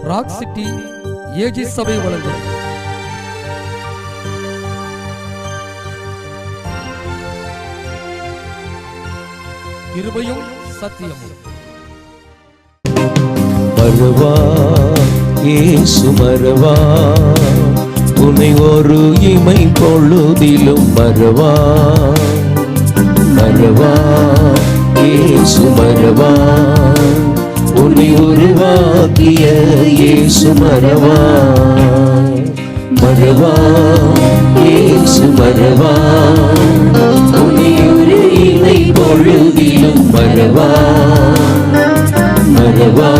Rock city AG சபை வழங்கும் கிருபையும் சத்தியமும். மறவா இயேசு மறவா, உன்னை ஒரு இமை பொழுதிலும் மறவா. மறவா இயேசு மறவா, உன்னை உருவாக்கிய இயேசு மறவா. மறவா இயேசு மறவா, உன்னை ஒரு இமை பொழுதிலும் மறவா. மறவா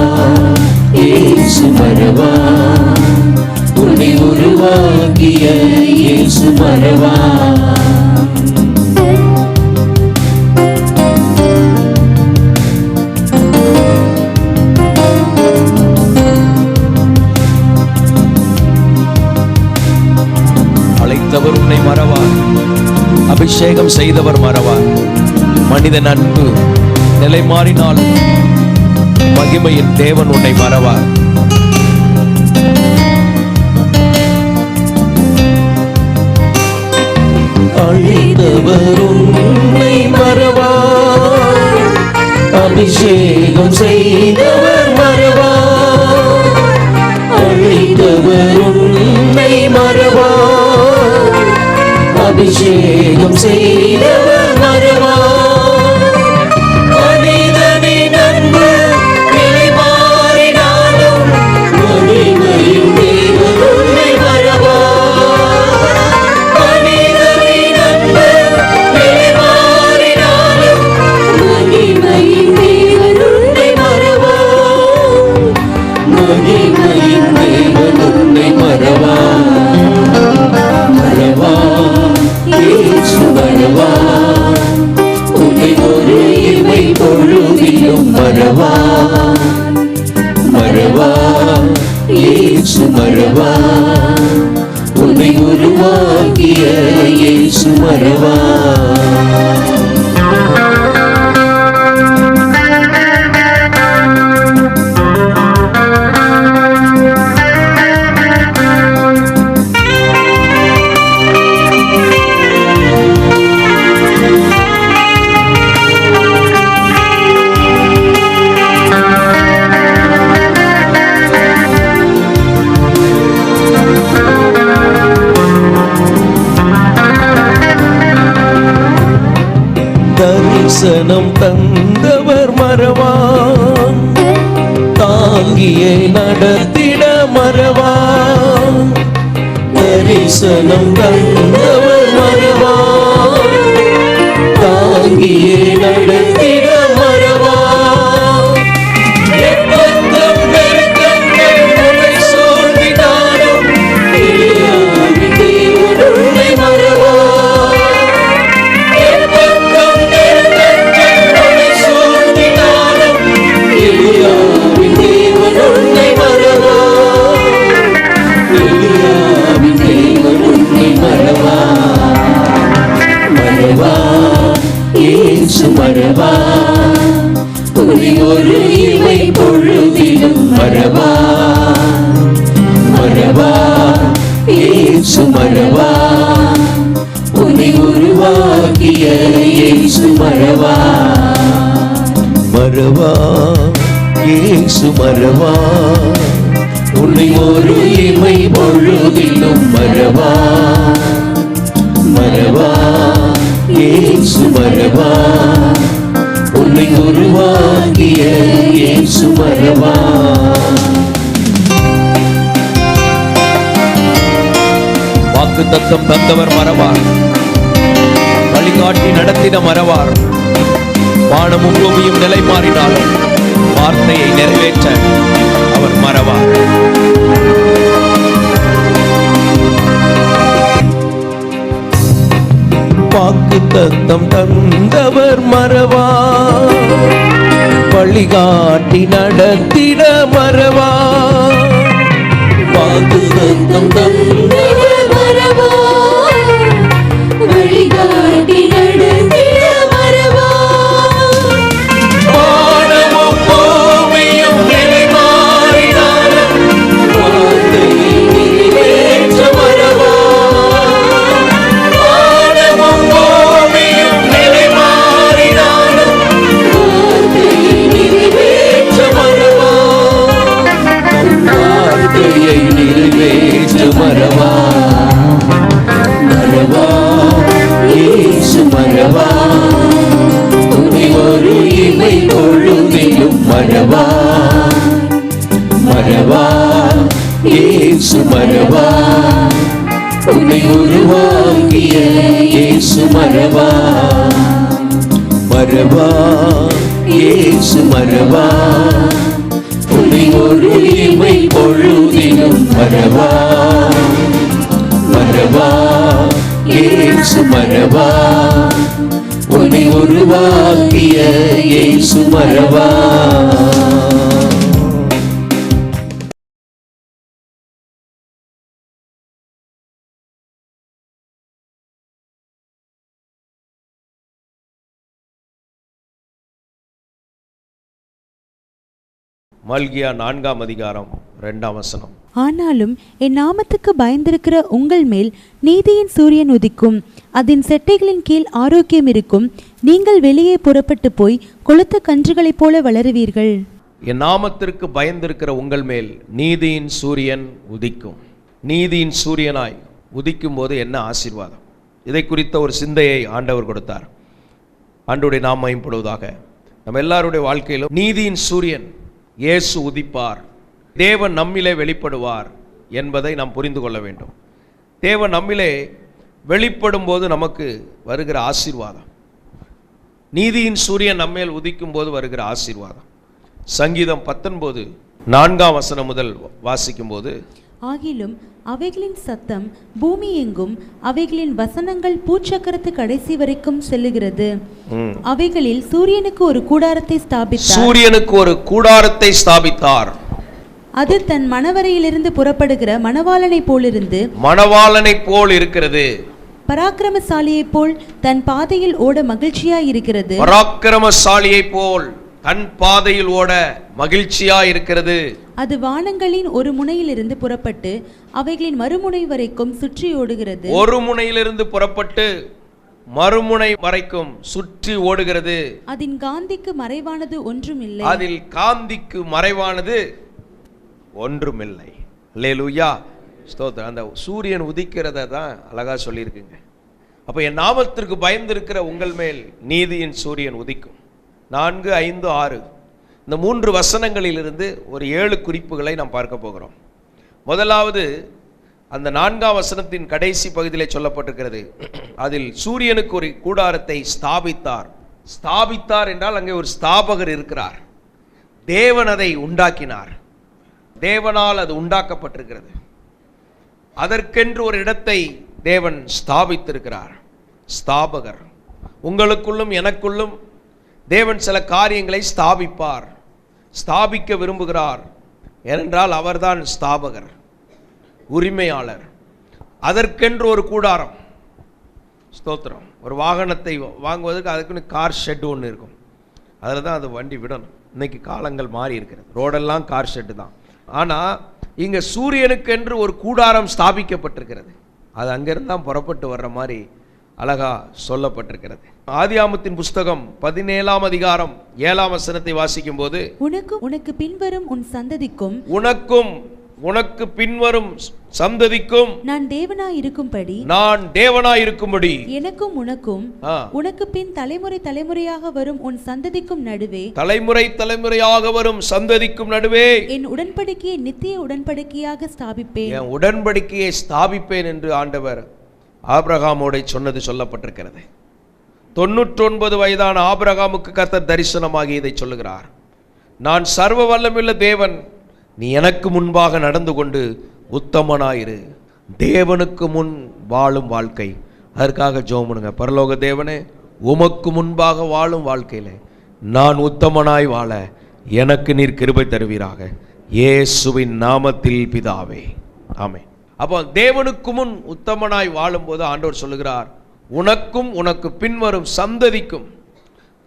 இயேசு மறவா, உன்னை உருவாக்கிய இயேசு மறவா. அழைத்தவர் உன்னை மறவார், அபிஷேகம் செய்தவர் மறவார். மனிதன் அன்பு நிலை மாறினால் மகிமையின் தேவன் உன்னை மறவார். அழைத்தவர் உன்னை மறவார், அபிஷேகம் செய்தவர் மறவார். அழைத்தவர் உன்னை மறவார், அபிஷேகம் செய்தவர் மறவார். மறவா மறவா இயேசு மறவா, உன்னை உருவாக்கிய இயேசு மறவா. தரிசனம் தந்தவர் மறவா, தாங்கியே நடத்திட மறவா. தரிசனம் தந்தவர் மறவா, தாங்கியே நடத்திட மறவா. மறவா உன்னை ஒரு இமை பொழுதிலும் மறவா. மறவா இயேசு மறவா, உன்னை உருவாக்கிய இயேசு மறவா. மறவா இயேசு மறவா, உன்னை ஒரு இமை பொழுதிலும் மறவா. மறவா இயேசு மறவா, உன்னை உருவாக்கிய இயேசு மறவா. வாக்குத்தத்தம் தந்தவர் மறவார், வழிகாட்டி நடத்தின மறவார். வானமும் பூமியும் நிலை மாறினாலும் வார்த்தையை நிறைவேற்ற அவர் மறவார். வாக்குத்தத்தம் தந்தவர் மறவா, வழிகாட்டி நடத்திட மறவா. வாக்குத்தத்தம் தந்தவர் மறவா, வழிகாட்டி நடத்திட மறவா. வானமும் பூமியும் நிலை மாறினாலும் இயேசு மறவா, உன்னை உருவாக்கிய இயேசு மறவா, மறவா இயேசு மறவா, உன்னை ஒரு இமை பொழுதிலும் மறவா, மறவா இயேசு மறவா, உன்னை உருவாக்கிய இயேசு மறவா. மல்கியா 4ஆம் அதிகாரம் 2ஆம் வசனம். ஆனாலும் என் நாமத்துக்கு பயந்திருக்கிற உங்கள் மேல் நீதியின் சூரியன் உதிக்கும், அதன் செட்டைகளின் கீழ் ஆரோக்கியம் இருக்கும், நீங்கள் வெளியே புறப்பட்டு போய் கொளுத்த கன்றுகளைப் போல வளருவீர்கள். என் நாமத்திற்கு பயந்திருக்கிற உங்கள் மேல் நீதியின் சூரியன் உதிக்கும். நீதியின் சூரியனாய் உதிக்கும் போது என்ன ஆசீர்வாதம்! இதை குறித்த ஒரு சிந்தையை ஆண்டவர் கொடுத்தார். ஆண்டவருடைய நாமம் மகிமைப்படுவதாக. நம்ம எல்லாருடைய வாழ்க்கையிலும் நீதியின் சூரியன் இயேசு உதிப்பார், தேவன் நம்மிலே வெளிப்படுவார் என்பதை நாம் புரிந்து கொள்ள வேண்டும். தேவன் நம்மிலே வெளிப்படும் போது நமக்கு வருகிற ஆசீர்வாதம், நீதியின் சூரியன் நம்மேல் உதிக்கும் போது வருகிற ஆசீர்வாதம். சங்கீதம் 19:4ஆம் வசனம் முதல் வாசிக்கும் போது, ஆகிலும் அவைகளின் சத்தம் பூமி எங்கும், அவைகளின் வசனங்கள் பூச்சக்கரத்து கடைசி வரைக்கும் செல்லுகிறது. அவைகளில் சூரியனுக்கு ஒரு கூடாரத்தை ஸ்தாபித்தார். சூரியனுக்கு ஒரு கூடாரத்தை ஸ்தாபித்தார். அது தன் மணவரையிலிருந்து புறப்படுகிற மணவாளனை போலிருந்து, மணவாளனை போல் இருக்கிறது. பராக்கிரமசாலியை போல் தன் பாதையில் ஓட மகிழ்ச்சியாய் இருக்கிறது. பராக்கிரமசாலியை போல் தன் பாதையில் ஓட மகிழ்ச்சியாய் இருக்கிறது. அது வானங்களின் ஒரு முனையிலிருந்து புறப்பட்டு அவைகளின் மறுமுனை வரைக்கும் சுற்றி ஓடுகிறது. ஒரு முனையிலிருந்து புறப்பட்டு மறுமுனை வரைக்கும் சுற்றி ஓடுகிறது. அதின் காந்திக்கு மறைவானது ஒன்றுமில்லை. அதில் காந்திக்கு மறைவானது ஒன்றுமில்லை. அல்லேலூயா, ஸ்தோத்திரம். அந்த சூரியன் உதிக்கிறத தான் அழகா சொல்லியிருக்குங்க. அப்போ என் நாமத்திற்கு பயந்திருக்கிற உங்கள் மேல் நீதியின் சூரியன் உதிக்கும். 4, 5, 6 இந்த 3 வசனங்களிலிருந்து ஒரு 7 குறிப்புகளை நாம் பார்க்க போகிறோம். முதலாவது, அந்த 4ஆம் வசனத்தின் கடைசி பகுதியிலே சொல்லப்பட்டிருக்கிறது, அதில் சூரியனுக்கு ஒரு கூடாரத்தை ஸ்தாபித்தார். ஸ்தாபித்தார் என்றால் அங்கே ஒரு ஸ்தாபகர் இருக்கிறார். தேவன் அதை உண்டாக்கினார். தேவனால் அது உண்டாக்கப்பட்டிருக்கிறது. அதற்கென்று ஒரு இடத்தை தேவன் ஸ்தாபித்திருக்கிறார். ஸ்தாபகர். உங்களுக்குள்ளும் எனக்குள்ளும் தேவன் சில காரியங்களை ஸ்தாபிப்பார், ஸ்தாபிக்க விரும்புகிறார். ஏனென்றால் அவர்தான் ஸ்தாபகர், உரிமையாளர். அதற்கென்று ஒரு கூடாரம். ஸ்தோத்திரம். ஒரு வாகனத்தை வாங்குவதற்கு அதுக்குன்னு கார் ஷெட் ஒன்று இருக்கும். அதில் தான் அது வண்டி விடணும். இன்னைக்கு காலங்கள் மாறி இருக்கிறது, ரோடெல்லாம் கார் ஷெட்டு தான். ஆனால் இங்கே சூரியனுக்கென்று ஒரு கூடாரம் ஸ்தாபிக்கப்பட்டிருக்கிறது. அது அங்கிருந்து தான் புறப்பட்டு வர்ற மாதிரி அழகா சொல்லப்பட்டிருக்கிறது. ஆதியாமத்தின் புஸ்தகம் 17ஆம் அதிகாரம் 7ஆம் வசனத்தை வாசிக்கும் போது, உனக்கு பின்வரும் உன் சந்ததிக்கும், உனக்கு பின்வரும் சந்ததிக்கும் நான் தேவனாய் இருக்கும்படி எனக்கும் உனக்கும் உனக்கு பின் தலைமுறை தலைமுறையாக வரும் உன் சந்ததிக்கும் நடுவே, தலைமுறை தலைமுறையாக வரும் சந்ததிக்கும் நடுவே என் உடன்படிக்கையை நித்திய உடன்படிக்கையாக ஸ்தாபிப்பேன். என் உடன்படிக்கையை ஸ்தாபிப்பேன் என்று ஆண்டவர் ஆபிரகாமோடு சொன்னது சொல்லப்பட்டிருக்கிறது. 99 வயதான ஆபிரகாமுக்கு கர்த்தர் தரிசனமாகி இதை சொல்லுகிறார். நான் சர்வ வல்லமையுள்ள தேவன், நீ எனக்கு முன்பாக நடந்து கொண்டு உத்தமனாயிரு. தேவனுக்கு முன் வாழும் வாழ்க்கை. அதற்காக ஜெபம் பண்ணுங்க. பரலோக தேவனே, உமக்கு முன்பாக வாழும் வாழ்க்கையில நான் உத்தமனாய் வாழ எனக்கு நீர் கிருபை தருவீராக. இயேசுவின் நாமத்தில் பிதாவே, ஆமென். அப்போ தேவனுக்கு முன் உத்தமனாய் வாழும்போது ஆண்டவர் சொல்லுகிறார், உனக்கும் உனக்கு பின்வரும் சந்ததிக்கும்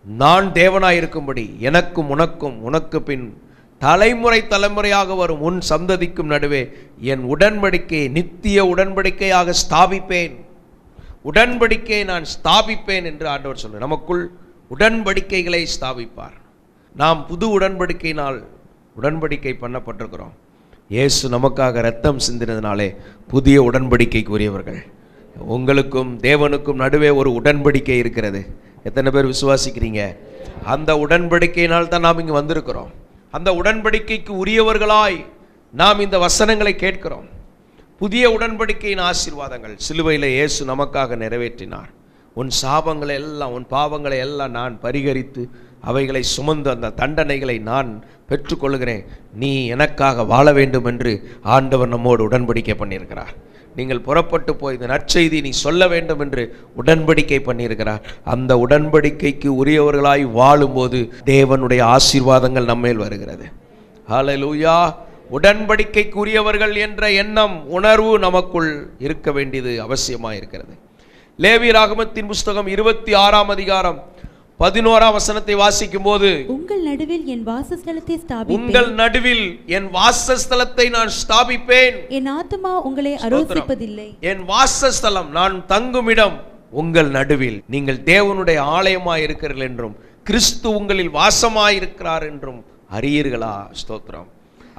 நான் தேவனாய் இருக்கும்படி எனக்கும் உனக்கும் உனக்கு பின் தலைமுறை தலைமுறையாக வரும் உன் சந்ததிக்கும் நடுவே என் உடன்படிக்கையை நித்திய உடன்படிக்கையாக ஸ்தாபிப்பேன். உடன்படிக்கையை நான் ஸ்தாபிப்பேன் என்று ஆண்டவர் சொல்லுவார். நமக்குள் உடன்படிக்கைகளை ஸ்தாபிப்பார். நாம் புது உடன்படிக்கையினால் உடன்படிக்கை பண்ணப்பட்டிருக்கிறோம். இயேசு நமக்காக இரத்தம் சிந்தினதினாலே புதிய உடன்படிக்கைக்குரியவர்கள். உங்களுக்கும் தேவனுக்கும் நடுவே ஒரு உடன்படிக்கை இருக்கிறது. எத்தனை பேர் விசுவாசிக்கிறீங்க? அந்த உடன்படிக்கையினால் தான் நாம் இங்கு வந்திருக்கிறோம். அந்த உடன்படிக்கைக்கு உரியவர்களாய் நாம் இந்த வசனங்களை கேட்கிறோம். புதிய உடன்படிக்கையின் ஆசீர்வாதங்கள் சிலுவையில் இயேசு நமக்காக நிறைவேற்றினார். உன் சாபங்களை எல்லாம், உன் பாவங்களை எல்லாம் நான் பரிகரித்து அவைகளை சுமந்து அந்த தண்டனைகளை நான் பெற்றுக்கொள்கிறேன், நீ எனக்காக வாழ வேண்டும் என்று ஆண்டவர் நம்மோடு உடன்படிக்கை பண்ணியிருக்கிறார். நீங்கள் புறப்பட்டு போய் இந்த நற்செய்தி நீ சொல்ல வேண்டும் என்று உடன்படிக்கை பண்ணியிருக்கிறார். அந்த உடன்படிக்கைக்கு உரியவர்களாய் வாழும்போது தேவனுடைய ஆசீர்வாதங்கள் நம்மேல் வருகிறது. ஹல்லேலூயா. உடன்படிக்கைக்குரியவர்கள் என்ற எண்ணம், உணர்வு நமக்குள் இருக்க வேண்டியது அவசியமாக இருக்கிறது. லேவியராகமத்தின் புஸ்தகம் 26ஆம் அதிகாரம் 11ஆம் வசனத்தை வாசிக்கும் போது, உங்கள் நடுவில் என் வாசஸ்தலத்தை ஸ்தாபிப்பேன், உங்கள் நடுவில் என் வாசஸ்தலத்தை நான் ஸ்தாபிப்பேன், என் ஆத்துமா உங்களை அரோசிப்பதில்லை. என் வாசஸ்தலம், நான் தங்குமிடம் உங்கள் நடுவில். நீங்கள் தேவனுடைய ஆலயமாய் இருக்கிறீர்கள் என்றும் கிறிஸ்து உங்களில் வாசமாய் இருக்கிறார் என்றும் அறியீர்களா? ஸ்தோத்திரம்.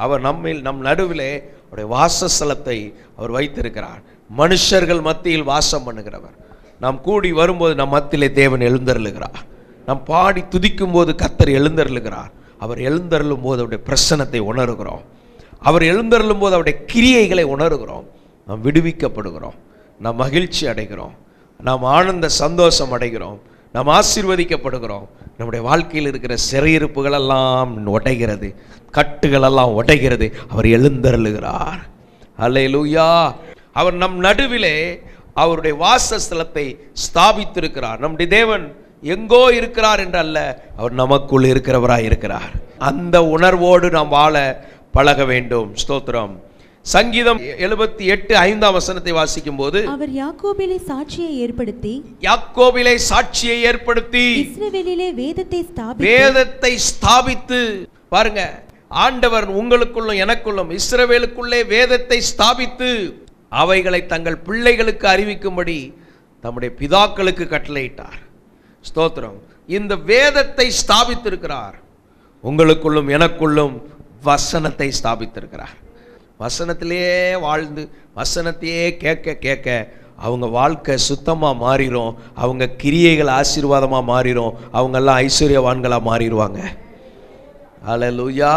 அவர் நம்மில், நம் நடுவிலே அவருடைய வாசஸ்தலத்தை அவர் வைத்திருக்கிறார். மனுஷர்கள் மத்தியில் வாசம் பண்ணுகிறவர். நாம் கூடி வரும்போது நம் மத்தியிலே தேவன் எழுந்தருளுகிறார். நாம் பாடி துதிக்கும் போது கர்த்தர் எழுந்தருளுகிறார். அவர் எழுந்தருளும் போது அவருடைய பிரசன்னத்தை உணர்கிறோம். அவர் எழுந்தருளும் போது அவருடைய கிரியைகளை உணர்கிறோம். நாம் விடுவிக்கப்படுகிறோம், நாம் மகிழ்ச்சி அடைகிறோம், நாம் ஆனந்த சந்தோஷம் அடைகிறோம், நாம் ஆசீர்வதிக்கப்படுகிறோம். நம்முடைய வாழ்க்கையில் இருக்கிற சிறையிருப்புகளெல்லாம் உடைகிறது, கட்டுகளெல்லாம் உடைகிறது. அவர் எழுந்தருளுகிறார். அல்லேலூயா. அவர் நம் நடுவிலே அவருடைய வாசஸ்தலத்தை ஸ்தாபித்திருக்கிறார். நம்முடைய தேவன் எங்கோ இருக்கிறார் என்று அல்ல, அவர் நமக்குள் இருக்கிறவராய் இருக்கிறார். அந்த உணர்வோடு நாம் வாழ பழக வேண்டும். ஸ்தோத்திரம். சங்கீதம் 78:5ஆம் வசனத்தை வாசிக்கும் போது, அவர் யாக்கோபிலே சாட்சியை ஏற்படுத்தி, யாக்கோபிலே சாட்சியை ஏற்படுத்தி இஸ்ரவேலிலே வேதத்தை ஸ்தாபித்து, பாருங்க, ஆண்டவர் உங்களுக்குள்ளும் எனக்குள்ளும் இஸ்ரவேலுக்குள்ளே வேதத்தை ஸ்தாபித்து அவைகளை தங்கள் பிள்ளைகளுக்கு அறிவிக்கும்படி தம்முடைய பிதாக்களுக்கு கட்டளையிட்டார். ஸ்தோத்திரம். இந்த வேதத்தை ஸ்தாபித்திருக்கிறார். உங்களுக்குள்ளும் எனக்குள்ளும் வசனத்தை ஸ்தாபித்திருக்கிறார். வசனத்திலேயே வாழ்ந்து வசனத்தையே கேட்க கேட்க அவங்க வாழ்க்கை சுத்தமாக மாறிடும். அவங்க கிரியைகள் ஆசீர்வாதமாக மாறிடும். அவங்கெல்லாம் ஐஸ்வர்யவான்களாக மாறிடுவாங்க. அல்லேலூயா.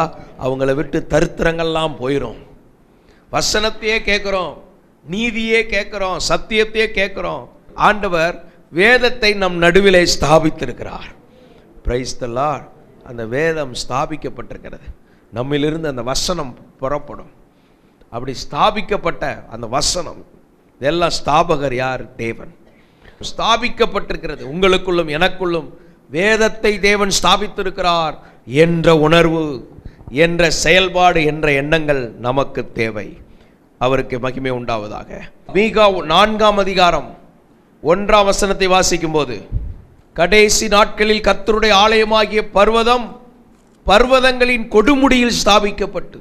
அவங்கள விட்டு தரித்திரங்கள்லாம் போயிடும். வசனத்தையே கேட்குறோம், நீதியே கேட்குறோம், சத்தியத்தையே கேட்குறோம். ஆண்டவர் வேதத்தை நம் நடுவிலே ஸ்தாபித்திருக்கிறார். Praise the Lord. அந்த வேதம் ஸ்தாபிக்கப்பட்டிருக்கிறது. நம்மிலிருந்து அந்த வசனம் புறப்படும். அப்படி ஸ்தாபிக்கப்பட்ட அந்த வசனம், இதெல்லாம் ஸ்தாபகர் யார்? தேவன். ஸ்தாபிக்கப்பட்டிருக்கிறது. உங்களுக்குள்ளும் எனக்குள்ளும் வேதத்தை தேவன் ஸ்தாபித்திருக்கிறார் என்ற உணர்வு, என்ற செயல்பாடு, என்ற எண்ணங்கள் நமக்கு தேவை. அவருக்கு மகிமை உண்டாவதாக. மீகா 4ஆம் அதிகாரம் 1ஆம் வசனத்தை வாசிக்கும் போது, கடைசி நாட்களில் கர்த்தருடைய ஆலயமாகிய பர்வதம் பர்வதங்களின் கொடுமுடியில் ஸ்தாபிக்கப்பட்டு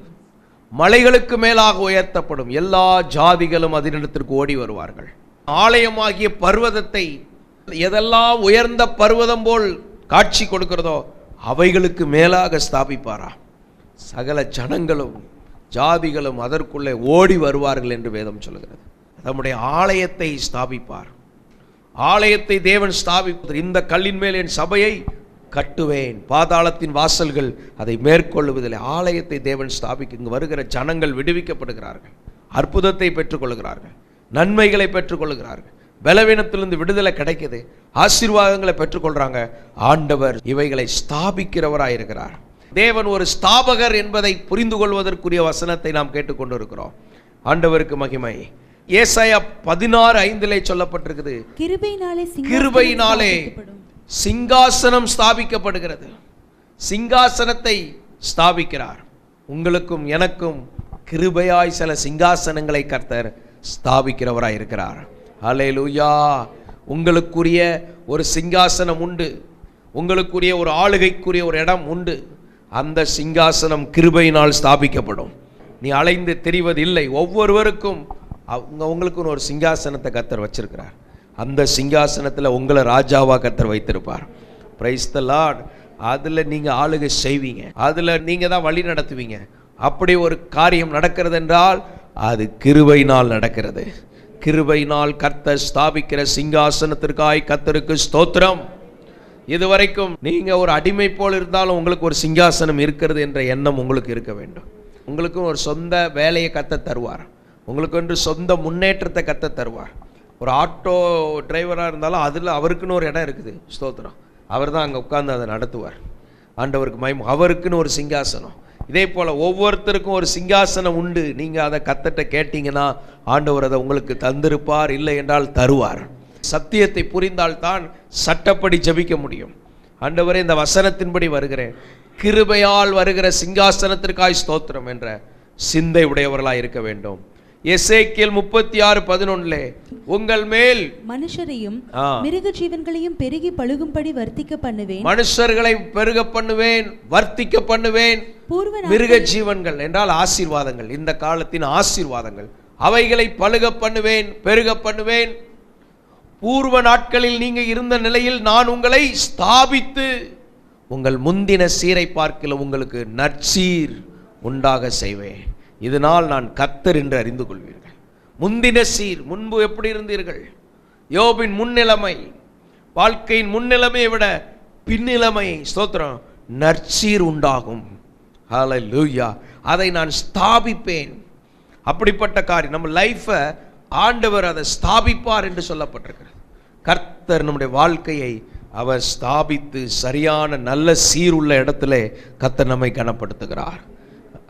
மலைகளுக்கு மேலாக உயர்த்தப்படும். எல்லா ஜாதிகளும் அதனிடத்திற்கு ஓடி வருவார்கள். ஆலயமாகிய பர்வதத்தை எதெல்லாம் உயர்ந்த பர்வதம் போல் காட்சி கொடுக்கிறதோ அவைகளுக்கு மேலாக ஸ்தாபிப்பாரா. சகல ஜனங்களும் ஜாதிகளும் அதற்குள்ளே ஓடி வருவார்கள் என்று வேதம் சொல்கிறது. நம்முடைய ஆலயத்தை ஸ்தாபிப்பார். ஆலயத்தை தேவன் ஸ்தாபிப்பார். இந்த கல்லின் மேல் என் சபையை கட்டுவேன், பாதாளத்தின் வாசல்கள் அதை மேற்கொள்ளுவதில்லை. ஆலயத்தை தேவன் ஸ்தாபிக்க இங்கு வருகிற ஜனங்கள் விடுவிக்கப்படுகிறார்கள், அற்புதத்தை பெற்றுக்கொள்கிறார்கள், நன்மைகளை பெற்றுக்கொள்கிறார்கள், பலவீனத்திலிருந்து விடுதலை கிடைக்குது, ஆசீர்வாதங்களை பெற்றுக்கொள்றாங்க. ஆண்டவர் இவைகளை ஸ்தாபிக்கிறவராயிருக்கிறார். தேவன் ஒரு ஸ்தாபகர் என்பதை புரிந்து கொள்வதற்குரிய வசனத்தை நாம் கேட்டுக்கொண்டிருக்கிறோம். ஆண்டவருக்கு மகிமை. ஏசாயா 16:5 சொல்லப்பட்டிருக்குது, கிருபையினாலே சிங்காசனம் ஸ்தாபிக்கப்படுகிறது. சிங்காசனத்தை ஸ்தாபிக்கிறார். உங்களுக்கும் எனக்கும் கிருபையாய் சில சிங்காசனங்களை கர்த்தர் ஸ்தாபிக்கிறவராய் இருக்கிறார். அல்லேலூயா. உங்களுக்குரிய ஒரு சிங்காசனம் உண்டு, உங்களுக்குரிய ஒரு ஆளுகைக்குரிய ஒரு இடம் உண்டு. அந்த சிங்காசனம் கிருபையினால் ஸ்தாபிக்கப்படும். நீ அலைந்து தெரிவதில்லை. ஒவ்வொருவருக்கும் உங்களுக்குன்னு ஒரு சிங்காசனத்தை கர்த்தர் வச்சிருக்கிறார். அந்த சிங்காசனத்தில் உங்களை ராஜாவா கர்த்தர் வைத்திருப்பார். Praise the Lord. அதில் நீங்கள் ஆளுகை செய்வீங்க, அதில் நீங்கள் தான் வழி நடத்துவீங்க. அப்படி ஒரு காரியம் நடக்கிறது என்றால் அது கிருபையினால் நடக்கிறது. கிருபையினால் கர்த்தர் ஸ்தாபிக்கிற சிங்காசனத்திற்காய் கர்த்தருக்கு ஸ்தோத்திரம். இதுவரைக்கும் நீங்க ஒரு அடிமை போல் இருந்தாலும் உங்களுக்கு ஒரு சிங்காசனம் இருக்கிறது என்ற எண்ணம் உங்களுக்கு இருக்க வேண்டும். உங்களுக்கும் ஒரு சொந்த வேலையை கர்த்தர் தருவார். உங்களுக்கு என்று சொந்த முன்னேற்றத்தை கத்த தருவார். ஒரு ஆட்டோ டிரைவராக இருந்தாலும் அதில் அவருக்குன்னு ஒரு இடம் இருக்குது. ஸ்தோத்திரம். அவர் தான் அங்கே உட்கார்ந்து அதை நடத்துவார். ஆண்டவருக்கு மகிமை. அவருக்குன்னு ஒரு சிங்காசனம். இதே போல் ஒவ்வொருத்தருக்கும் ஒரு சிங்காசனம் உண்டு. நீங்கள் அதை கத்தட்ட கேட்டீங்கன்னா ஆண்டவர் அதை உங்களுக்கு தந்திருப்பார், இல்லை என்றால் தருவார். சத்தியத்தை புரிந்தால்தான் சட்டப்படி ஜெபிக்க முடியும். ஆண்டவரே, இந்த வசனத்தின்படி வருகிறேன், கிருபையால் வருகிற சிங்காசனத்திற்காய் ஸ்தோத்திரம் என்ற சிந்தை உடையவர்களாக இருக்க வேண்டும். எசேக்கியேல் 36:11 உங்கள் மேல் மனுஷரையும் மிருக ஜீவன்களையும் பெருகி பழுகும்படி வர்த்திக்க பண்ணுவேன். மனுஷர்களை பெருக பண்ணுவேன், வர்த்திக்க பண்ணுவேன். மிருக ஜீவன்கள் என்றால் ஆசீர்வாதங்கள், இந்த காலத்தின் ஆசீர்வாதங்கள். அவைகளை பழுக பண்ணுவேன், பெருக பண்ணுவேன். பூர்வ நாட்களில் நீங்க இருந்த நிலையில் நான் உங்களை ஸ்தாபித்து உங்கள் முந்தின சீரை பார்க்கல உங்களுக்கு நற்சீர் உண்டாக செய்வேன். இதனால் நான் கர்த்தர் என்று அறிந்து கொள்வீர்கள். முந்தின சீர், முன்பு எப்படி இருந்தீர்கள்? யோபின் முன்னிலைமை, வாழ்க்கையின் முன்னிலைமையை விட பின்னிலைமை, ஸ்தோத்திரம், நற்சீர் உண்டாகும். ஹல்லேலூயா. அதை நான் ஸ்தாபிப்பேன். அப்படிப்பட்ட காரியம் நம்ம லைஃபை ஆண்டவர் அதை ஸ்தாபிப்பார் என்று சொல்லப்பட்டிருக்கிறது. கர்த்தர் நம்முடைய வாழ்க்கையை அவர் ஸ்தாபித்து சரியான நல்ல சீருள்ள இடத்துல கர்த்தர் நம்மை கனப்படுத்துகிறார்.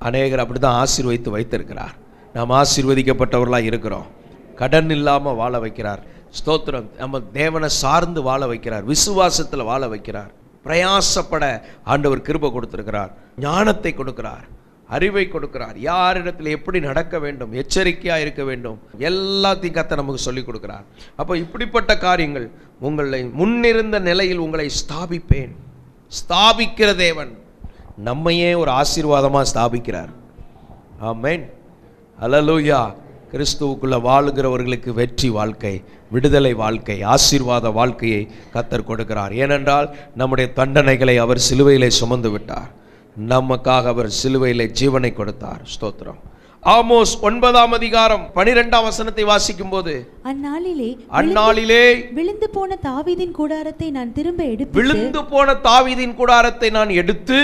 அநேகர் அப்படி தான் ஆசீர்வதித்து வைத்திருக்கிறார். நாம் ஆசீர்வதிக்கப்பட்டவர்களாக இருக்கிறோம். கடன் இல்லாமல் வாழ வைக்கிறார். ஸ்தோத்திரம். நம்ம தேவனை சார்ந்து வாழ வைக்கிறார், விசுவாசத்தில் வாழ வைக்கிறார். பிரயாசப்பட ஆண்டவர் கிருபை கொடுத்திருக்கிறார், ஞானத்தை கொடுக்கிறார், அறிவை கொடுக்கிறார். யாரிடத்தில் எப்படி நடக்க வேண்டும், எச்சரிக்கையாக இருக்க வேண்டும், எல்லாத்தையும் கர்த்தர் நமக்கு சொல்லிக் கொடுக்கிறார். அப்போ இப்படிப்பட்ட காரியங்கள் உங்களை முன்னிருந்த நிலையில் உங்களை ஸ்தாபிப்பேன். ஸ்தாபிக்கிற தேவன் நம்மையே ஒரு ஆசீர்வாதமாக ஸ்தாபிக்கிறார். ஆமென். ஹல்லேலூயா. கிறிஸ்துவுக்குள்ள வாழுகிறவர்களுக்கு வெற்றி வாழ்க்கை, விடுதலை வாழ்க்கை, ஆசீர்வாத வாழ்க்கையை கர்த்தர் கொடுக்கிறார். ஏனென்றால் நம்முடைய தண்டனைகளை அவர் சிலுவையிலே சுமந்து விட்டார். நமக்காக அவர் சிலுவையிலே ஜீவனை கொடுத்தார். ஸ்தோத்திரம். ஆமோஸ் 9:12 வாசிக்கும் போது, அந்நாளிலே விழுந்து போன தாவீதின் கூடாரத்தை நான் திரும்ப எடுத்து, விழுந்து போன தாவீதின் கூடாரத்தை நான் எடுத்து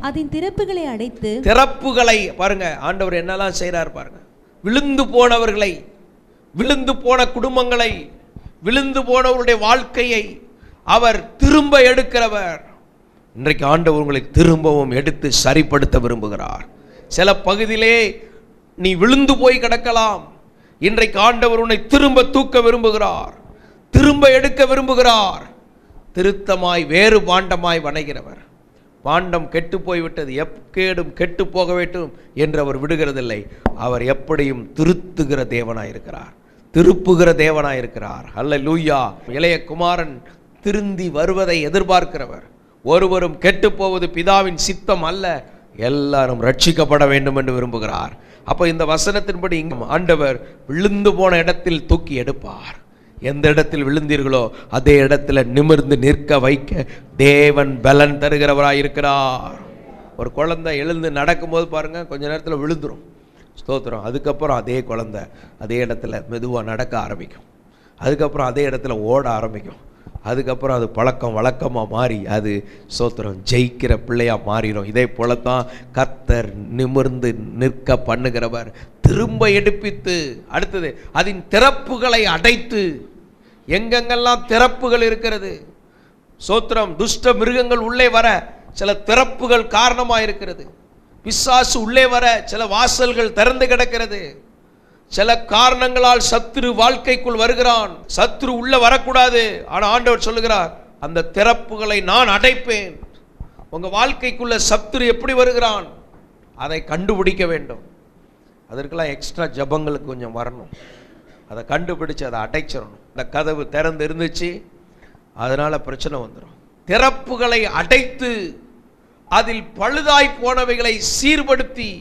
அதன் திறப்புகளை அடைத்து, திறப்புகளை பாருங்க ஆண்டவர் என்னெல்லாம் செய்றார் பாருங்க. விழுந்து போனவர்களை, விழுந்து போன குடும்பங்களை, விழுந்து போனவருடைய வாழ்க்கையை அவர் திரும்ப எடுக்கிறவர். இன்றைக்கு ஆண்டவர் உங்களை திரும்பவும் எடுத்து சரிப்படுத்த விரும்புகிறார். சில பகுதியிலே நீ விழுந்து போய் கிடக்கலாம். இன்றைக்கு ஆண்டவர் உன்னை திரும்ப தூக்க விரும்புகிறார், திரும்ப எடுக்க விரும்புகிறார். திருத்தமாய் வேறு பாண்டமாய் வணைகிறவர். பாண்டம் கெட்டு போய்விட்டது, எப்பேடும் கெட்டு போக வேண்டும் என்று அவர் விடுகிறதில்லை. அவர் எப்படியும் திருத்துகிற தேவனாயிருக்கிறார், திருப்புகிற தேவனாயிருக்கிறார். அல்லேலூயா. இளைய குமாரன் திருந்தி வருவதை எதிர்பார்க்கிறவர். ஒருவரும் கெட்டு போவது பிதாவின் சித்தம் அல்ல, எல்லாரும் ரட்சிக்கப்பட வேண்டும் என்று விரும்புகிறார். அப்போ இந்த வசனத்தின்படி ஆண்டவர் விழுந்து போன இடத்தில் தூக்கி எடுப்பார். எந்த இடத்தில் விழுந்தீர்களோ அதே இடத்துல நிமிர்ந்து நிற்க வைக்க தேவன் பலன் தருகிறவராய் இருக்கிறார். ஒரு குழந்தை எழுந்து நடக்கும்போது பாருங்க, கொஞ்ச நேரத்தில் விழுந்துரும். ஸ்தோத்திரம். அதுக்கப்புறம் அதே குழந்தை அதே இடத்துல மெதுவாக நடக்க ஆரம்பிக்கும். அதுக்கப்புறம் அதே இடத்துல ஓட ஆரம்பிக்கும். அதுக்கப்புறம் அது பழக்கம் வழக்கமாக மாறி அது ஸ்தோத்திரம் ஜெயிக்கிற பிள்ளையாக மாறிடும். இதே போலத்தான் கர்த்தர் நிமிர்ந்து நிற்க பண்ணுகிறவர், திரும்ப எடுப்பித்து, அடுத்தது அதன் திறப்புகளை அடைத்து. எங்கெங்கெல்லாம் திறப்புகள் இருக்கிறது, ஸ்தோத்திரம், துஷ்ட மிருகங்கள் உள்ளே வர சில திறப்புகள் காரணமாக இருக்கிறது. பிசாசு உள்ளே வர சில வாசல்கள் திறந்து கிடக்கிறது. சில காரணங்களால் சத்துரு வாழ்க்கைக்குள் வருகிறான். சத்துரு உள்ள வரக்கூடாது. ஆனால் ஆண்டவர் சொல்லுகிறார், அந்த திறப்புகளை நான் அடைப்பேன். உங்க வாழ்க்கைக்குள்ள சத்துரு எப்படி வருகிறான் அதை கண்டுபிடிக்க வேண்டும். அதற்கெல்லாம் எக்ஸ்ட்ரா ஜபங்களுக்கு கொஞ்சம் வரணும். அதை கண்டுபிடிச்சு அதை அடைச்சிடணும். இந்த கதவு திறந்து இருந்துச்சு, அதனால பிரச்சனை வந்துடும். திறப்புகளை அடைத்து அதில் பழுதாய் போனவைகளை சீர்படுத்தி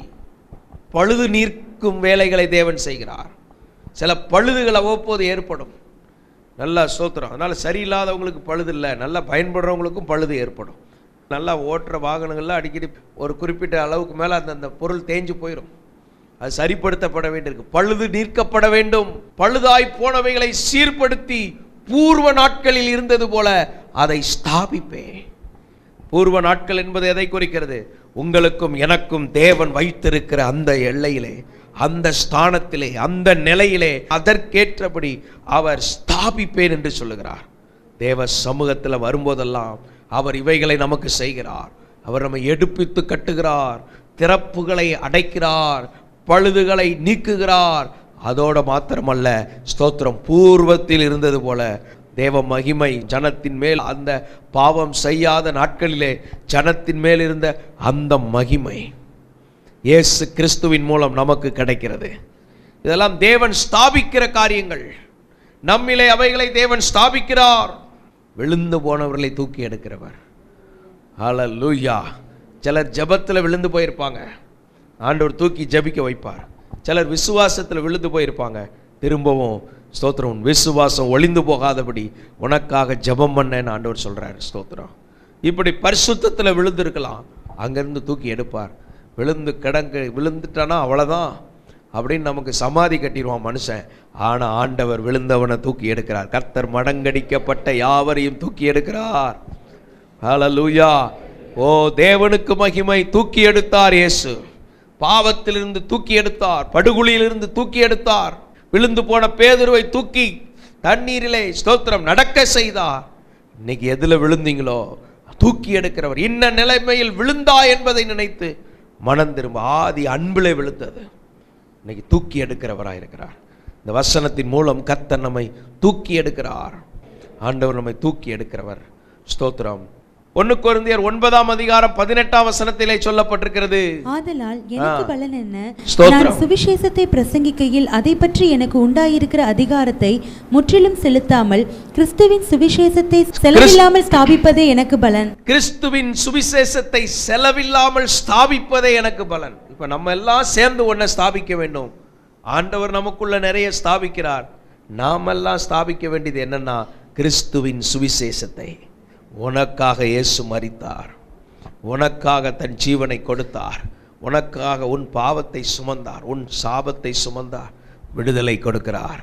பழுது நீர்க்கும் வேலைகளை தேவன் செய்கிறார். சில பழுதுகள் அவ்வப்போது ஏற்படும். நல்லா ஸ்தோத்திரம். அதனால சரியில்லாதவங்களுக்கு பழுது இல்லை, நல்லா பயன்படுறவங்களுக்கும் பழுது ஏற்படும். நல்லா ஓட்டுற வாகனங்கள்லாம் அடிக்கடி ஒரு குறிப்பிட்ட அளவுக்கு மேலே அந்த பொருள் தேஞ்சு போயிடும். அது சரிப்படுத்தப்பட வேண்டியிருக்கு, பழுது நீர்க்கப்பட வேண்டும். பழுதாய் போனவைகளை சீர்படுத்தி பூர்வ நாட்களில் இருந்தது போல அதை ஸ்தாபிப்பேன். பூர்வ நாட்கள் என்பது எதை குறிக்கிறது? உங்களுக்கும் எனக்கும் தேவன் வைத்திருக்கிற அந்த எல்லையிலே, அந்த ஸ்தானத்திலே, அந்த நிலையிலே அதற்கேற்றபடி அவர் ஸ்தாபிப்பேன் என்று சொல்லுகிறார். தேவ சமூகத்தில் வரும்போதெல்லாம் அவர் இவைகளை நமக்கு செய்கிறார். அவர் நம்மை எடுப்பித்து கட்டுகிறார், திறப்புகளை அடைக்கிறார், பழுதுகளை நீக்குகிறார். அதோட மாத்திரமல்ல, ஸ்தோத்திரம், பூர்வத்தில் இருந்தது போல தேவ மகிமை ஜனத்தின் மேல், அந்த பாவம் செய்யாத நாட்களிலே ஜனத்தின் மேல் இருந்த அந்த மகிமை இயேசு கிறிஸ்துவின் மூலம் நமக்கு கிடைக்கிறது. இதெல்லாம் தேவன் ஸ்தாபிக்கிற காரியங்கள். நம்மிலே அவைகளை தேவன் ஸ்தாபிக்கிறார். விழுந்து போனவர்களை தூக்கி எடுக்கிறவர். ஹல்லேலூயா. சிலர் ஜெபத்தில் விழுந்து போயிருப்பாங்க, ஆண்டவர் தூக்கி ஜெபிக்க வைப்பார். சிலர் விசுவாசத்தில் விழுந்து போயிருப்பாங்க, திரும்பவும் ஸ்தோத்திரம், விசுவாசம் ஒளிந்து போகாதபடி உனக்காக ஜெபம் பண்ணேன்னு ஆண்டவர் சொல்றார். ஸ்தோத்திரம். இப்படி பரிசுத்தத்தில் விழுந்து இருக்கலாம், அங்கிருந்து தூக்கி எடுப்பார். விழுந்துட்டானா அவ்வளோதான் அப்படின்னு நமக்கு சமாதி கட்டிடுவான் மனுஷன். ஆனால் ஆண்டவர் விழுந்தவனை தூக்கி எடுக்கிறார். கர்த்தர் மடங்கடிக்கப்பட்ட யாவரையும் தூக்கி எடுக்கிறார். ஹல்லேலூயா. ஓ, தேவனுக்கு மகிமை. தூக்கி எடுத்தார் இயேசு. பாவத்திலிருந்து தூக்கி எடுத்தார், படுகுழியிலிருந்து தூக்கி எடுத்தார். விழுந்து போன பேதுருவை தூக்கி தண்ணீரிலே ஸ்தோத்திரம் நடக்க செய்தார். இன்னைக்கு எதுல விழுந்தீங்களோ தூக்கி எடுக்கிறவர். இன்ன நிலைமையில் விழுந்தா என்பதை நினைத்து மனம் திரும்ப ஆதி அன்பிலே விழுந்தது. இன்னைக்கு தூக்கி எடுக்கிறவராக இருக்கிறார். இந்த வசனத்தின் மூலம் கர்த்தர் நம்மை தூக்கி எடுக்கிறார். ஆண்டவர் நம்மை தூக்கி எடுக்கிறவர். ஸ்தோத்திரம். 1 கொரிந்தியர் 9:18 சொல்லப்பட்டிருக்கிறது. ஆதலால் எனக்கு பலன் என்ன? ஸ்தோத்திரம். நான் சுவிசேஷத்தை பிரசங்கிக்கையில் அதை பற்றி எனக்கு உண்டாயிருக்கிற அதிகாரத்தை முற்றிலும் செலுத்தாமல் கிறிஸ்துவின் சுவிசேஷத்தை செலவில்லாமல் ஸ்தாபிப்பதே எனக்கு பலன். கிறிஸ்துவின் சுவிசேஷத்தை செலவில்லாமல் ஸ்தாபிப்பதே எனக்கு பலன். இப்ப நம்ம எல்லாம் சேர்ந்து ஒன்றை ஸ்தாபிக்க வேண்டும். ஆண்டவர் நமக்குள்ள நிறைய ஸ்தாபிக்கிறார். நாமெல்லாம் ஸ்தாபிக்க வேண்டியது என்னன்னா, கிறிஸ்துவின் சுவிசேஷத்தை. உனக்காக இயேசு மரித்தார், உனக்காக தன் ஜீவனை கொடுத்தார், உனக்காக உன் பாவத்தை சுமந்தார், உன் சாபத்தை சுமந்தார், விடுதலை கொடுக்கிறார்.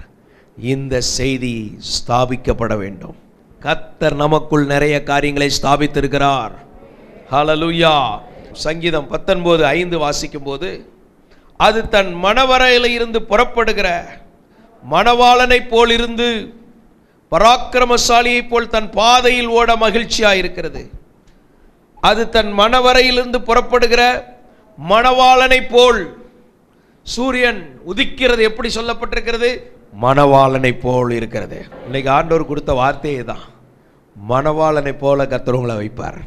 இந்த செய்தி ஸ்தாபிக்கப்பட வேண்டும். கர்த்தர் நமக்குள் நிறைய காரியங்களை ஸ்தாபித்திருக்கிறார். ஹல்லேலூயா. சங்கீதம் 19:5 வாசிக்கும் போது, அது தன் மணவரையில இருந்து புறப்படுகிற மணவாளனை போல் இருந்து பராக்கிரமசாலியை போல் தன் பாதையில் ஓட மகிழ்ச்சியாயிருக்கிறது. அது தன் மணவரையிலிருந்து புறப்படுகிற மணவாளனை போல். சூரியன் உதிக்கிறது எப்படி சொல்லப்பட்டிருக்கிறது? மணவாளனை போல் இருக்கிறது. இன்னைக்கு ஆண்டவர் கொடுத்த வார்த்தையே தான். மணவாளனை போல கர்த்தர் உங்களை வைப்பார்.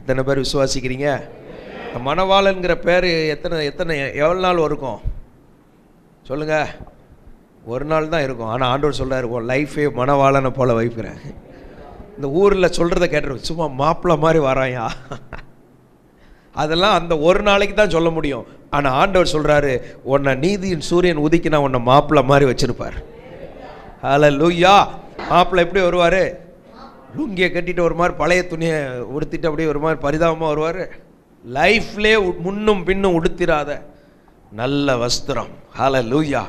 எத்தனை பேர் விசுவாசிக்கிறீங்க? மணவாளன்கிற பேர் எவ்வளோ நாள் இருக்கும் சொல்லுங்க? ஒரு நாள் தான் இருக்கும். ஆனால் ஆண்டவர் சொல்றாரு, உன் லைஃபே மணவாளனை போல வைக்கிறேன். இந்த ஊரில் சொல்கிறத கேட்டுருவோம், சும்மா மாப்பிள்ளை மாதிரி வராயா, அதெல்லாம் அந்த ஒரு நாளைக்கு தான் சொல்ல முடியும். ஆனால் ஆண்டவர் சொல்கிறாரு, உன்னை நீதியின் சூரியன் உதிக்கினா உன்னை மாப்பிள்ளை மாதிரி வச்சிருப்பார். ஹல்லேலூயா. மாப்பிள்ளை எப்படி வருவார்? லுங்கியை கட்டிட்டு ஒரு மாதிரி பழைய துணியை உடுத்திட்டு அப்படியே ஒரு மாதிரி பரிதாபமாக வருவார். லைஃப்லே முன்னும் பின்னும் உடுத்திராத நல்ல வஸ்திரம். ஹல்லேலூயா.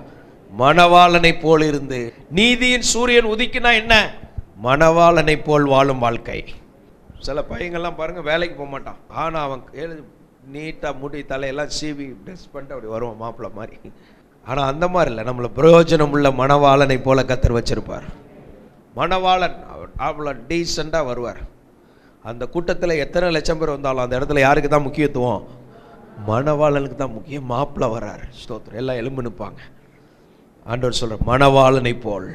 மணவாளனை போல் இருந்து. நீதியின் சூரியன் உதிக்கினா என்ன? மணவாளனை போல் வாழும் வாழ்க்கை. சில பையங்கள்லாம் பாருங்க, வேலைக்கு போக மாட்டான், ஆனால் அவன் நீட்டாக முடி தலையெல்லாம் சீவி ட்ரெஸ் பண்ணிட்டு அப்படி வருவான் மாப்பிள்ளை மாதிரி. ஆனால் அந்த மாதிரி இல்லை, நம்மளை பிரயோஜனம் உள்ள மணவாளனை போல கர்த்தர் வச்சிருப்பார். மணவாளன் அவ்வளோ டீசெண்டாக வருவார். அந்த கூட்டத்தில் எத்தனை லட்சம் பேர் வந்தாலும் அந்த இடத்துல யாருக்கு தான் முக்கியத்துவம்? மணவாளனுக்கு தான் முக்கியம். மாப்பிள்ளை வர்றார், ஸ்தோத்திரம், எல்லாம் எலும்பு நிற்பாங்க. ஆண்டவர் சொல்ற, மணவாளனை போல்.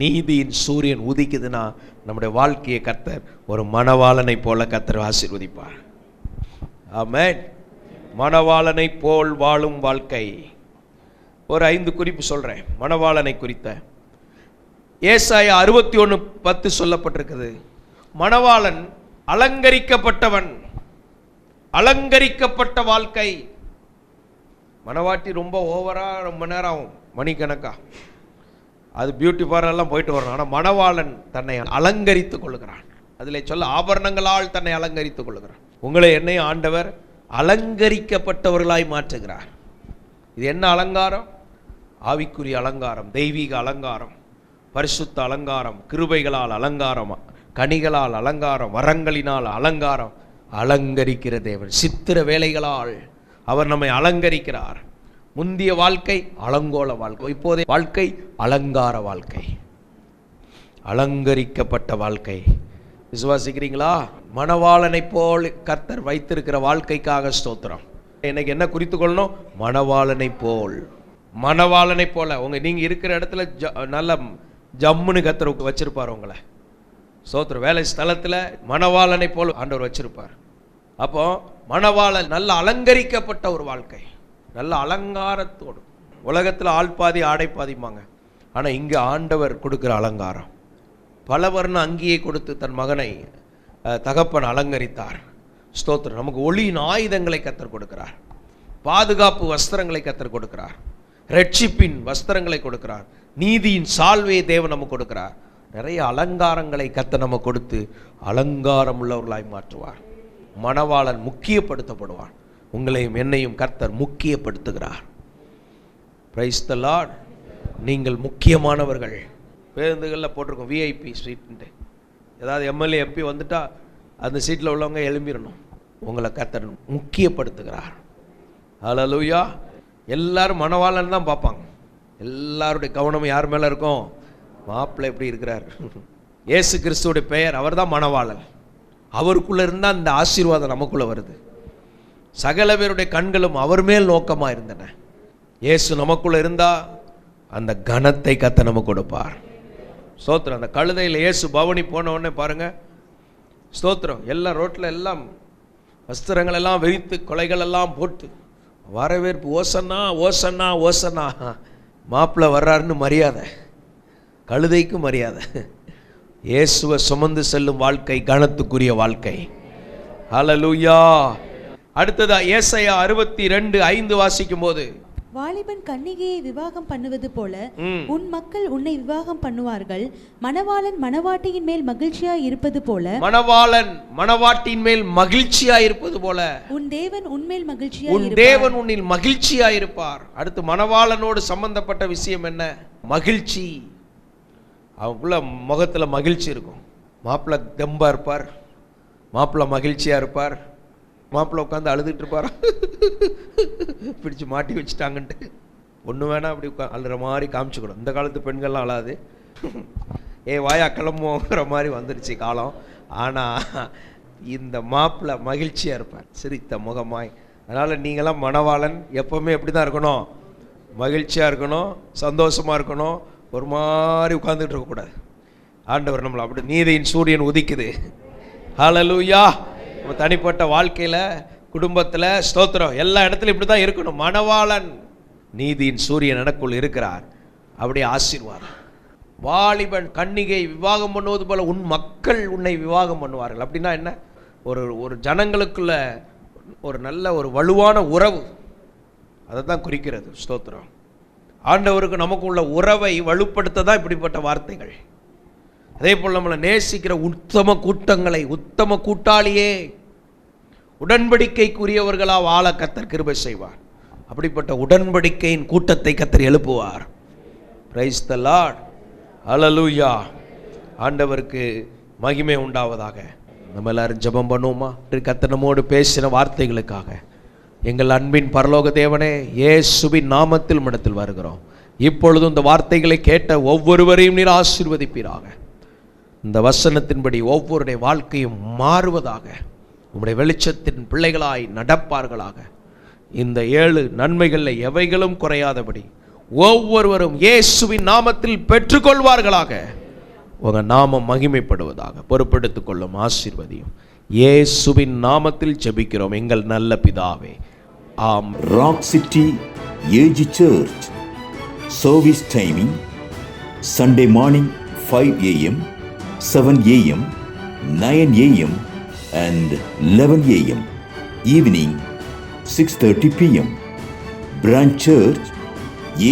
நீதியின் சூரியன் உதிக்குதுன்னா நம்முடைய வாழ்க்கையை கர்த்தர் ஒரு மணவாளனை போல கர்த்தர் ஆசீர்வதிப்பார். ஆமென். மணவாளனை போல் வாழும் வாழ்க்கை. ஒரு 5 குறிப்பு சொல்றேன் மணவாளனை குறித்த. ஏசாயா 61:10 சொல்லப்பட்டிருக்குது. மணவாளன் அலங்கரிக்கப்பட்டவன். அலங்கரிக்கப்பட்ட வாழ்க்கை. மணவாட்டி ரொம்ப ஓவரா ரொம்ப நேரம் ஆகும், மணிக்கணக்கா, அது பியூட்டி பார்லர்லாம் போயிட்டு வரணும். ஆனால் மணவாளன் தன்னை அலங்கரித்துக் கொள்கிறான். அதில் சொல்ல, ஆபரணங்களால் தன்னை அலங்கரித்துக் கொள்கிறான். உங்களை என்னையும் ஆண்டவர் அலங்கரிக்கப்பட்டவர்களாய் மாற்றுகிறார். இது என்ன அலங்காரம்? ஆவிக்குரிய அலங்காரம், தெய்வீக அலங்காரம், பரிசுத்த அலங்காரம், கிருபைகளால் அலங்காரம், கனிகளால் அலங்காரம், வரங்களினால் அலங்காரம். அலங்கரிக்கிற தேவன். சித்திர வேலைகளால் அவர் நம்மை அலங்கரிக்கிறார். முந்திய வாழ்க்கை அலங்கோல வாழ்க்கை, இப்போதைய வாழ்க்கை அலங்கார வாழ்க்கை, அலங்கரிக்கப்பட்ட வாழ்க்கை. விசுவாசிக்கிறீங்களா? மணவாளனை போல் கர்த்தர் வைத்திருக்கிற வாழ்க்கைக்காக ஸ்தோத்திரம். இன்னைக்கு என்ன குறித்து கொள்ளணும்? மணவாளனை போல். மணவாளனை போல நீங்க இருக்கிற இடத்துல நல்ல ஜம்முன்னு கர்த்தர் வச்சிருப்பார் உங்களை. ஸ்தோத்திரம். வேலை ஸ்தலத்துல மணவாளனை போல் ஆண்டவர் வச்சிருப்பார். அப்போ மணவாளன் நல்ல அலங்கரிக்கப்பட்ட ஒரு வாழ்க்கை, நல்ல அலங்காரத்தோடு. உலகத்தில் ஆள் பாதி ஆடை பாதிப்பாங்க, ஆனால் இங்கே ஆண்டவர் கொடுக்குற அலங்காரம். பலவர்ண அங்கியை கொடுத்து தன் மகனை தகப்பன் அலங்கரித்தார். ஸ்தோத்திரம். நமக்கு ஒளியின் ஆயுதங்களை கர்த்தர் கொடுக்கிறார், பாதுகாப்பு வஸ்திரங்களை கர்த்தர் கொடுக்கிறார், ரட்சிப்பின் வஸ்திரங்களை கொடுக்கிறார், நீதியின் சால்வையை தேவன் நமக்கு கொடுக்கிறார். நிறைய அலங்காரங்களை கர்த்தர் நமக்கு கொடுத்து அலங்காரம் உள்ளவர்களாய் மாற்றுவார். மணவாளன் முக்கியப்படுத்தப்படுவான். உங்களையும் என்னையும் கர்த்தர் முக்கியப்படுத்துகிறார். Praise the Lord. நீங்கள் முக்கியமானவர்கள். பேருந்துகளில் போட்டிருக்கோம் விஐபி சீட்டு. ஏதாவது எம்எல்ஏ எம்பி வந்துட்டா அந்த சீட்டில் உள்ளவங்க எழும்பிடணும். உங்களை கர்த்தர் முக்கியப்படுத்துகிறார். ஹல்லேலூயா. எல்லாரும் மணவாளன் தான் பார்ப்பாங்க. எல்லாருடைய கவனம் யார் மேலே இருக்கும்? மாப்பிள்ளை எப்படி இருக்கிறார்? இயேசு கிறிஸ்துவோடைய பெயர், அவர் தான் மணவாளன். அவருக்குள்ளே இருந்தால் அந்த ஆசீர்வாதம் நமக்குள்ளே வருது. சகல பேருடைய கண்களும் அவர் மேல் நோக்கமாக இருந்தன. இயேசு நமக்குள்ளே இருந்தால் அந்த கனத்தை கர்த்தர் நமக்கு கொடுப்பார். ஸ்தோத்திரம். அந்த கழுதையில் இயேசு பவனி போன உடனே பாருங்க, ஸ்தோத்திரம், எல்லாம் ரோட்டில் எல்லாம் வஸ்திரங்கள் எல்லாம் விரித்து கொலைகள் எல்லாம் போட்டு வரவேற்பு. ஓசன்னா ஓசன்னா ஓசன்னா. மாப்பிள்ளை வர்றாருன்னு மரியாதை, கழுதைக்கு மரியாதை. இயேசுவை சுமந்து செல்லும் வாழ்க்கை கனத்துக்குரிய வாழ்க்கை. ஹல்லேலூயா. அடுத்ததா ஏசாயா 62:5 வாசிக்கும் போது, வாலிபன் கன்னிகையை விவாகம் பண்ணுவது போல உன் மக்கள் உன்னை விவாகம் பண்ணுவார்கள். மணவாளன் மணவாட்டியின் மேல் மகிழ்ச்சியாய் இருப்பது போல, மணவாளன் மணவாட்டியின் மேல் மகிழ்ச்சியாய் இருப்பது போல உன் தேவன் உன்மேல் மகிழ்ச்சியாய் உன் தேவன் உன்னில் மகிழ்ச்சியாய் இருப்பார். அடுத்து மணவாளனோடு சம்பந்தப்பட்ட விஷயம் என்ன? மகிழ்ச்சி. அவங்களுக்குள்ள முகத்துல மகிழ்ச்சி இருக்கும். மாப்பிள்ளை தெம்பா இருப்பார், மாப்பிள்ளை மகிழ்ச்சியா இருப்பார். மாப்பிள்ளை உட்காந்து அழுதுட்டு இருப்பார், பிடிச்சு மாட்டி வச்சுட்டாங்கன்ட்டு. ஒன்று வேணா அப்படி அழுற மாதிரி காமிச்சுக்கணும். இந்த காலத்து பெண்கள்லாம் அழாது, வாயா கிளம்புவோங்கிற மாதிரி வந்துடுச்சு காலம். ஆனால் இந்த மாப்பிள்ளை மகிழ்ச்சியாக இருப்பார், சிரித்த முகமாய். அதனால் நீங்களாம் மணவாளன் எப்போவுமே எப்படி தான் இருக்கணும்? மகிழ்ச்சியாக இருக்கணும், சந்தோஷமாக இருக்கணும். ஒரு மாதிரி உட்கார்ந்துட்டு இருக்கக்கூடாது. ஆண்டவர் நம்மளை அப்படி நீதியின் சூரியன் உதிக்குது. ஹல்லேலூயா. நம்ம தனிப்பட்ட வாழ்க்கையில், குடும்பத்தில், ஸ்தோத்திரம், எல்லா இடத்துலையும் இப்படி தான் இருக்கணும். மணவாளன் நீதியின் சூரியன் எனக்குள் இருக்கிறார். அப்படியே ஆசீர்வாதம். வாலிபன் கன்னிகை விவாகம் பண்ணுவது போல உன் மக்கள் உன்னை விவாகம் பண்ணுவார்கள். அப்படின்னா என்ன? ஒரு ஜனங்களுக்குள்ள ஒரு நல்ல ஒரு வலுவான உறவு, அதை தான் குறிக்கிறது. ஸ்தோத்திரம். ஆண்டவருக்கு நமக்கு உள்ள உறவை வலுப்படுத்த தான் இப்படிப்பட்ட வார்த்தைகள். அதே போல் நம்மளை நேசிக்கிற உத்தம கூட்டங்களை, உத்தம கூட்டாளியே, உடன்படிக்கைக்குரியவர்களா வாழ கர்த்தர் கிருபை செய்வார். அப்படிப்பட்ட உடன்படிக்கையின் கூட்டத்தை கர்த்தர் எழுப்புவார். Praise the Lord. ஹல்லேலூயா. ஆண்டவருக்கு மகிமை உண்டாவதாக. நம்ம எல்லாரும் ஜெபம் பண்ணுவோமா? கர்த்தர் நம்மோடு பேசின வார்த்தைகளுக்காக எங்கள் அன்பின் பரலோக தேவனே, இயேசுவின் நாமத்தில் இடத்தில் வருகிறோம். இப்பொழுதும் இந்த வார்த்தைகளை கேட்ட ஒவ்வொருவரையும் நீர் ஆசீர்வதிப்பீராக. இந்த வசனத்தின்படி ஒவ்வொருடைய வாழ்க்கையும் மாறுவதாக. உம்முடைய வெளிச்சத்தின் பிள்ளைகளாய் நடப்பார்களாக. இந்த 7 நன்மைகளில் எவைகளும் குறையாதபடி ஒவ்வொருவரும் இயேசுவின் நாமத்தில் பெற்றுக்கொள்வார்களாக. உங்க நாமம் மகிமைப்படுவதாக. பொறுப்பெடுத்துக் கொள்ளும், ஆசீர்வதியும். இயேசுவின் நாமத்தில் ஜெபிக்கிறோம் எங்கள் நல்ல பிதாவே. ஆம். Rock city AG church service timing Sunday morning 5 a.m., 7 a.m., 9 a.m. and 11 a.m. Evening 6:30 p.m. Branch Church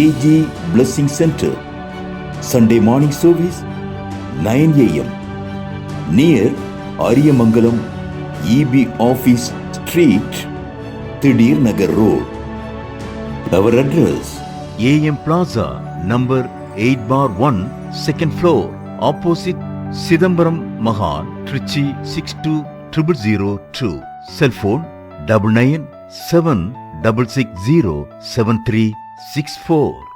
AG Blessing Center. Sunday morning service 9 a.m. near Ariyamangalam EB Office Street, Thidir Nagar Road. Our address AM Plaza, number 8/1, second floor, opposite Sidambaram Mahal, Trichy 620002. Cell phone 9997 66607364.